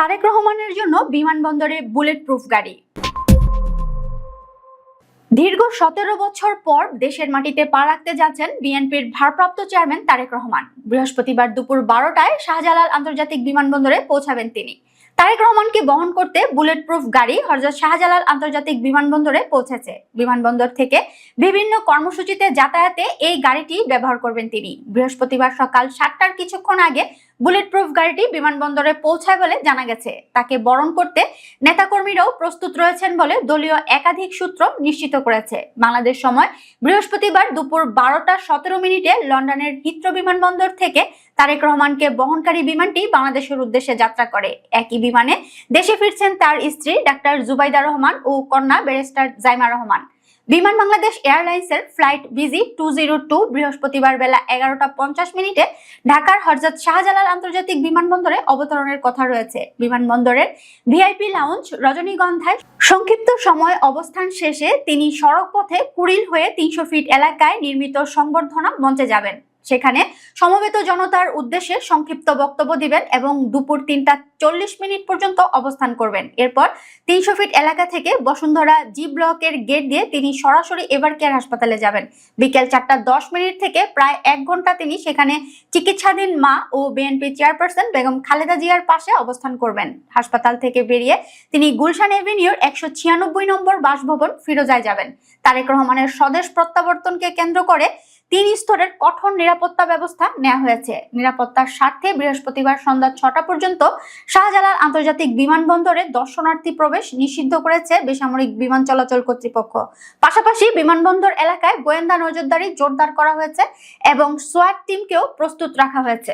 তারেক রহমানের জন্য বিমানবন্দরে বুলেট প্রুফ গাড়ি। দীর্ঘ 17 বছর পর দেশের মাটিতে পা রাখতে যাচ্ছেন বিএনপির ভারপ্রাপ্ত চেয়ারম্যান তারেক রহমান। বৃহস্পতিবার দুপুর 12টায় শাহজালাল আন্তর্জাতিক বিমানবন্দরে পৌঁছাবেন তিনি। তারেক রহমানকে বহন করতে বুলেট প্রুফ গাড়ি হযরত শাহজালাল আন্তর্জাতিক বিমানবন্দরে পৌঁছেছে। বিমানবন্দর থেকে বিভিন্ন কর্মসূচিতে যাতায়াতে এই গাড়িটি ব্যবহার করবেন তিনি। বৃহস্পতিবার সকাল 7টার কিছুক্ষণ আগে বুলেট প্রুফ গাড়িটি বিমানবন্দরে পৌঁছায় বলে জানা গেছে। তাকে বরণ করতে নেতাকর্মীরাও প্রস্তুত রয়েছেন বলে দলীয় একাধিক সূত্র নিশ্চিত করেছে। বাংলাদেশ সময় বৃহস্পতিবার দুপুর 12টা 17 মিনিটে লন্ডনের হিথ্রো বিমানবন্দর থেকে তারেক রহমানকে বহনকারী বিমানটি বাংলাদেশের উদ্দেশ্যে যাত্রা করে। একই বিমানে দেশে ফিরছেন তার স্ত্রী ডাক্তার জুবাইদা রহমান ও কন্যা ব্যারিস্টার জাইমা রহমান। বিমান বাংলাদেশ এয়ারলাইন্সের ফ্লাইট BG202 বৃহস্পতিবার বেলা 11টা 50 মিনিটে ঢাকার হযরত শাহজালাল আন্তর্জাতিক বিমানবন্দরে অবতরণের কথা রয়েছে। বিমানবন্দরের ভিআইপি লাউঞ্জ রজনীগন্ধায় সংক্ষিপ্ত সময় অবস্থান শেষে তিনি সড়ক পথে কুড়িল হয়ে 300 ফিট এলাকায় নির্মিত সংবর্ধনা মঞ্চে যাবেন। সেখানে সমবেত জনতার উদ্দেশ্যে সংক্ষিপ্ত বক্তব্য দিবেন এবং দুপুর 3টা 40 মিনিট পর্যন্ত অবস্থান করবেন। এরপর 300 ফিট এলাকা থেকে বসুন্ধরা জি ব্লকের গেট দিয়ে তিনি সরাসরি এভার কেয়ার হাসপাতালে যাবেন। বিকেল 4টা 10 মিনিট থেকে প্রায় 1 ঘন্টা তিনি সেখানে চিকিৎসাধীন মা ও বিএনপি চেয়ারপারসন বেগম খালেদা জিয়ার পাশে অবস্থান করবেন। হাসপাতাল থেকে বেরিয়ে তিনি গুলশান এভিনিউর 196 নম্বর বাসভবন ফিরোজায় যাবেন। তারেক রহমানের স্বদেশ প্রত্যাবর্তনকে কেন্দ্র করে 3 স্তরের কঠোর নিরাপত্তা ব্যবস্থা নেওয়া হয়েছে। নিরাপত্তার স্বার্থে বৃহস্পতিবার সন্ধ্যা 6টা পর্যন্ত শাহজালাল আন্তর্জাতিক বিমানবন্দরে দর্শনার্থী প্রবেশ নিষিদ্ধ করেছে বেসামরিক বিমান চলাচল কর্তৃপক্ষ। পাশাপাশি বিমানবন্দর এলাকায় গোয়েন্দা নজরদারি জোরদার করা হয়েছে এবং সোয়াট টিমকেও প্রস্তুত রাখা হয়েছে।